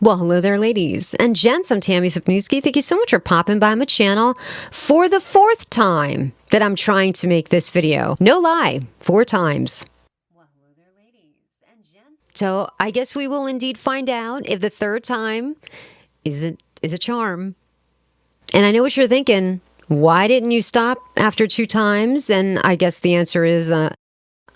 Well, hello there, ladies and gents. I'm Tammy Sapniewski. Thank you so much for popping by my channel for the 4th time that I'm trying to make this video. No lie, 4 times. Well, hello there, ladies and gents. So I guess we will indeed find out if the 3rd time is a charm. And I know what you're thinking. Why didn't you stop after 2 times? And I guess the answer is,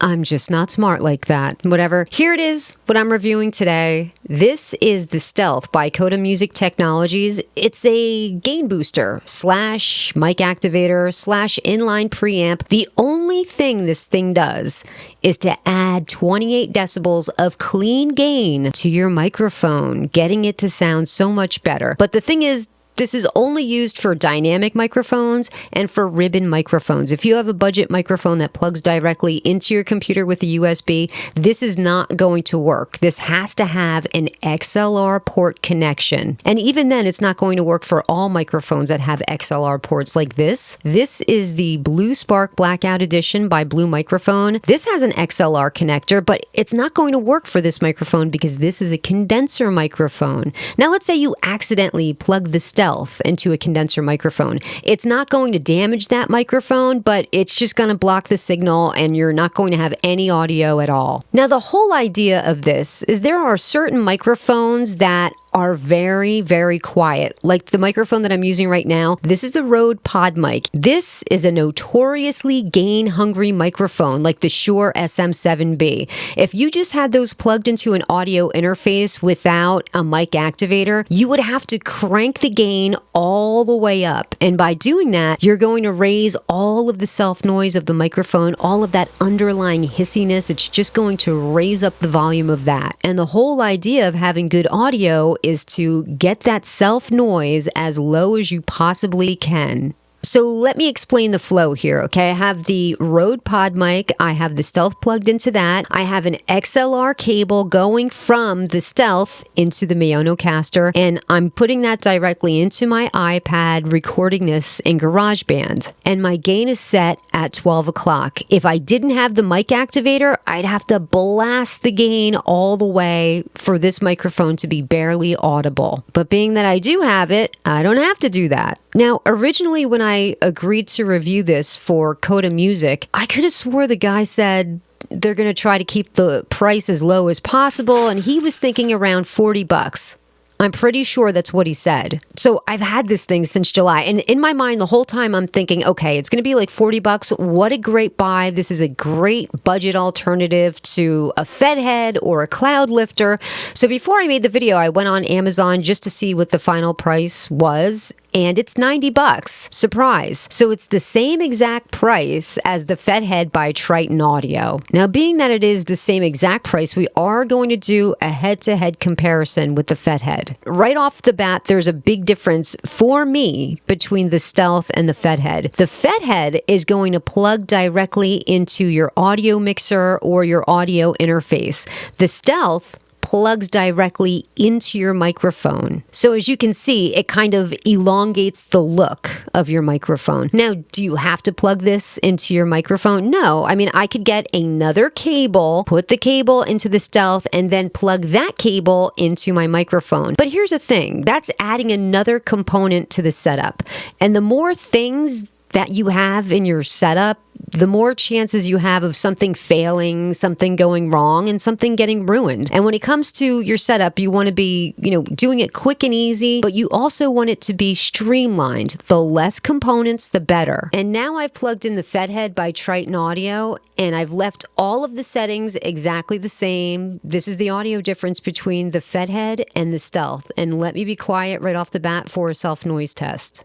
I'm just not smart like that. Whatever. Here it is, what I'm reviewing today. This is the Stealth by Coda Music Technologies. It's a gain booster slash mic activator slash inline preamp. The only thing this thing does is to add 28 decibels of clean gain to your microphone, getting it to sound so much better. But the thing is, this is only used for dynamic microphones and for ribbon microphones. If you have a budget microphone that plugs directly into your computer with a USB, this is not going to work. This has to have an XLR port connection. And even then, it's not going to work for all microphones that have XLR ports like this. This is the Blue Spark Blackout Edition by Blue Microphone. This has an XLR connector, but it's not going to work for this microphone because this is a condenser microphone. Now, let's say you accidentally plug the Stealth into a condenser microphone. It's not going to damage that microphone, but it's just going to block the signal and you're not going to have any audio at all. Now, the whole idea of this is there are certain microphones that are very, very quiet. Like the microphone that I'm using right now, this is the Rode Pod mic. This is a notoriously gain-hungry microphone like the Shure SM7B. If you just had those plugged into an audio interface without a mic activator, you would have to crank the gain all the way up. And by doing that, you're going to raise all of the self-noise of the microphone, all of that underlying hissiness. It's just going to raise up the volume of that. And the whole idea of having good audio is to get that self-noise as low as you possibly can. So let me explain the flow here, okay? I have the Rode Pod mic. I have the Stealth plugged into that. I have an XLR cable going from the Stealth into the Mayonocaster, and I'm putting that directly into my iPad, recording this in GarageBand. And my gain is set at 12 o'clock. If I didn't have the mic activator, I'd have to blast the gain all the way for this microphone to be barely audible. But being that I do have it, I don't have to do that. Now, originally when I agreed to review this for Coda Music, I could have swore the guy said they're going to try to keep the price as low as possible, and he was thinking around 40 bucks. I'm pretty sure that's what he said. So I've had this thing since July, and in my mind the whole time I'm thinking, okay, it's going to be like 40 bucks. What a great buy. This is a great budget alternative to a Fed head or a cloud lifter. So before I made the video, I went on Amazon just to see what the final price was, and it's 90 bucks. Surprise. So it's the same exact price as the Fed head by Triton Audio. Now, being that it is the same exact price, we are going to do a head-to-head comparison with the Fed head. Right off the bat, there's a big difference for me between the Stealth and the Fed head. The Fed head is going to plug directly into your audio mixer or your audio interface. The Stealth plugs directly into your microphone. So as you can see, it kind of elongates the look of your microphone. Now, do you have to plug this into your microphone? No. I mean, I could get another cable, put the cable into the Stealth, and then plug that cable into my microphone. But here's the thing, that's adding another component to the setup. And the more things that you have in your setup, the more chances you have of something failing, something going wrong, and something getting ruined. And when it comes to your setup, you want to be, doing it quick and easy, but you also want it to be streamlined. The less components, the better. And now I've plugged in the Fed head by Triton Audio, and I've left all of the settings exactly the same. This is the audio difference between the Fed head and the Stealth. And let me be quiet right off the bat for a self-noise test.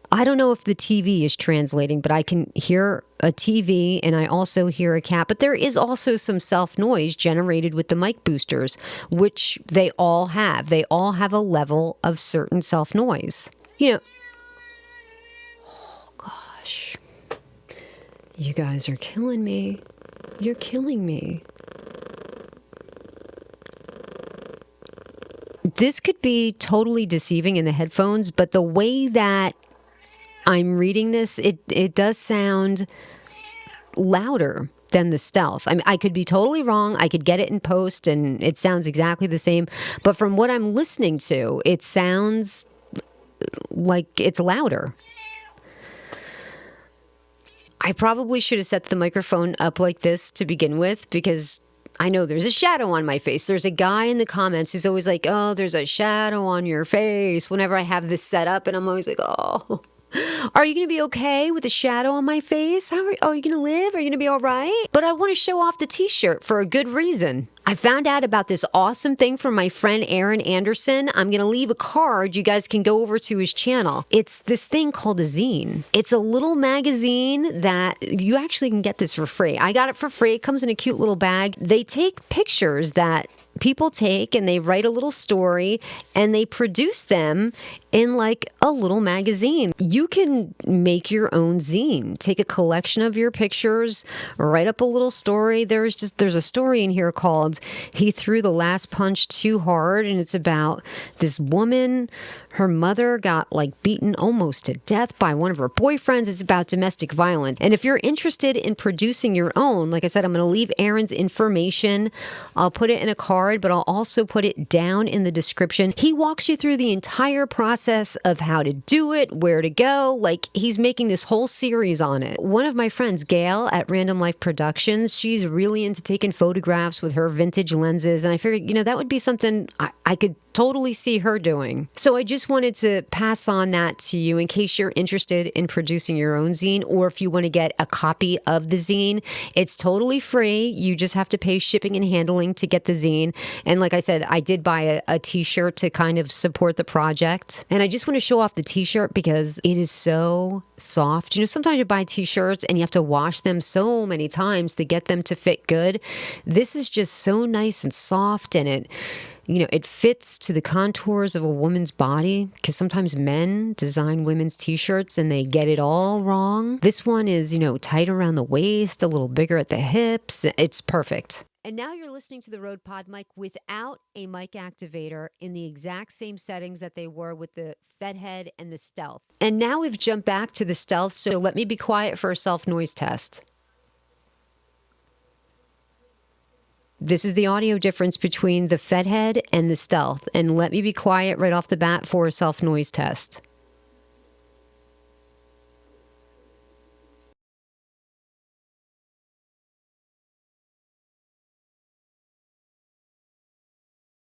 I don't know if the TV is translating, but I can hear a TV and I also hear a cat. But there is also some self-noise generated with the mic boosters, which they all have. They all have a level of certain self-noise. Oh gosh. You guys are killing me. You're killing me. This could be totally deceiving in the headphones, but the way that I'm reading this, it does sound louder. than the Stealth. I mean, I could be totally wrong. I could get it in post and it sounds exactly the same. But from what I'm listening to, it sounds like it's louder. I probably should have set the microphone up like this to begin with, because I know there's a shadow on my face. There's a guy in the comments who's always like, oh, there's a shadow on your face whenever I have this set up. And I'm always like, oh, are you going to be okay with the shadow on my face? Are you going to live? Are you going to be all right? But I want to show off the t-shirt for a good reason. I found out about this awesome thing from my friend Aaron Anderson. I'm going to leave a card. You guys can go over to his channel. It's this thing called a zine. It's a little magazine that you actually can get this for free. I got it for free. It comes in a cute little bag. They take pictures that people take and they write a little story and they produce them in like a little magazine. You can make your own zine. Take a collection of your pictures, write up a little story. There's a story in here called He Threw the Last Punch Too Hard, and it's about this woman. Her mother got like beaten almost to death by one of her boyfriends. It's about domestic violence. And if you're interested in producing your own, like I said, I'm going to leave Aaron's information. I'll put it in a card, but I'll also put it down in the description. He walks you through the entire process of how to do it, where to go. Like, he's making this whole series on it. One of my friends, Gail at Random Life Productions, she's really into taking photographs with her vintage lenses. And I figured, that would be something I could totally see her doing. So I just wanted to pass on that to you in case you're interested in producing your own zine, or if you want to get a copy of the zine. It's totally free. You just have to pay shipping and handling to get the zine. And like I said, I did buy a t-shirt to kind of support the project. And I just want to show off the t-shirt because it is so soft. Sometimes you buy t-shirts and you have to wash them so many times to get them to fit good. This is just so nice and soft, and it fits to the contours of a woman's body, because sometimes men design women's t-shirts and they get it all wrong. This one is, tight around the waist, a little bigger at the hips. It's perfect. And now you're listening to the Rode Pod mic without a mic activator, in the exact same settings that they were with the Fedhead and the Stealth. And now we've jumped back to the Stealth, so let me be quiet for a self-noise test. This is the audio difference between the Fedhead and the Stealth. And let me be quiet right off the bat for a self-noise test.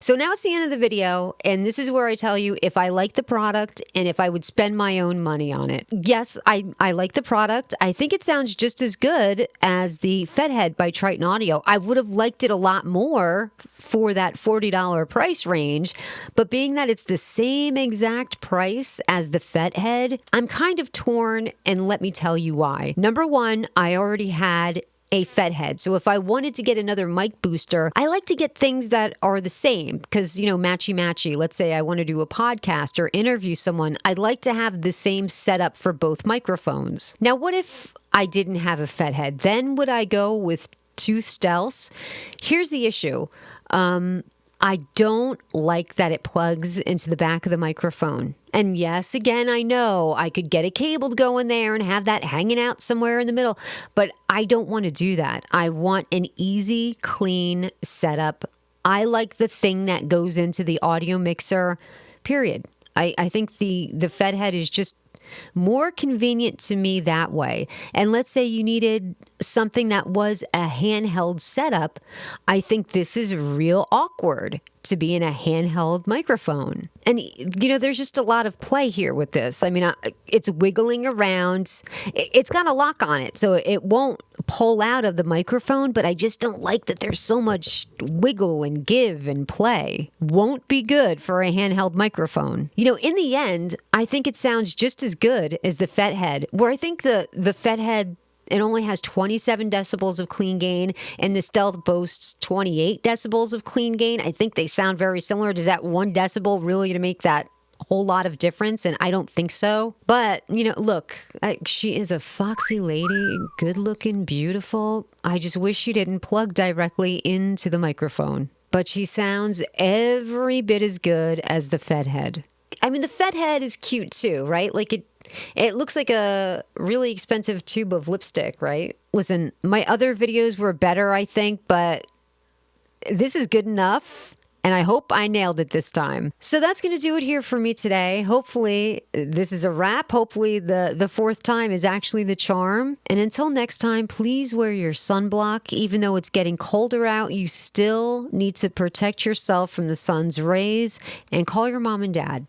So now it's the end of the video, and this is where I tell you if I like the product and if I would spend my own money on it. Yes, I like the product. I think it sounds just as good as the Fedhead by Triton Audio. I would have liked it a lot more for that $40 price range, but being that it's the same exact price as the Fedhead, I'm kind of torn, and let me tell you why. Number one, I already had a Fedhead. So if I wanted to get another mic booster, I like to get things that are the same because, matchy-matchy. Let's say I want to do a podcast or interview someone. I'd like to have the same setup for both microphones. Now, what if I didn't have a Fedhead? Then would I go with two Stealths? Here's the issue. I don't like that it plugs into the back of the microphone. And yes, again, I know I could get a cable to go in there and have that hanging out somewhere in the middle, but I don't want to do that. I want an easy, clean setup. I like the thing that goes into the audio mixer, period. I think the Fedhead is just more convenient to me that way. And let's say you needed something that was a handheld setup. I think this is real awkward to be in a handheld microphone. And, there's just a lot of play here with this. I mean, it's wiggling around. It's got a lock on it, so it won't pull out of the microphone, but I just don't like that there's so much wiggle and give and play. Won't be good for a handheld microphone. In the end, I think it sounds just as good as the Fedhead, where I think the Fedhead, it only has 27 decibels of clean gain, and the Stealth boasts 28 decibels of clean gain. I think they sound very similar. Does that 1 decibel really to make that whole lot of difference? And I don't think so. But, look, she is a foxy lady, good looking, beautiful. I just wish she didn't plug directly into the microphone. But she sounds every bit as good as the Fedhead. I mean, the Fedhead is cute too, right? Like It looks like a really expensive tube of lipstick, right? Listen, my other videos were better, I think, but this is good enough. And I hope I nailed it this time. So that's going to do it here for me today. Hopefully this is a wrap. Hopefully the fourth time is actually the charm. And until next time, please wear your sunblock. Even though it's getting colder out, you still need to protect yourself from the sun's rays, and call your mom and dad.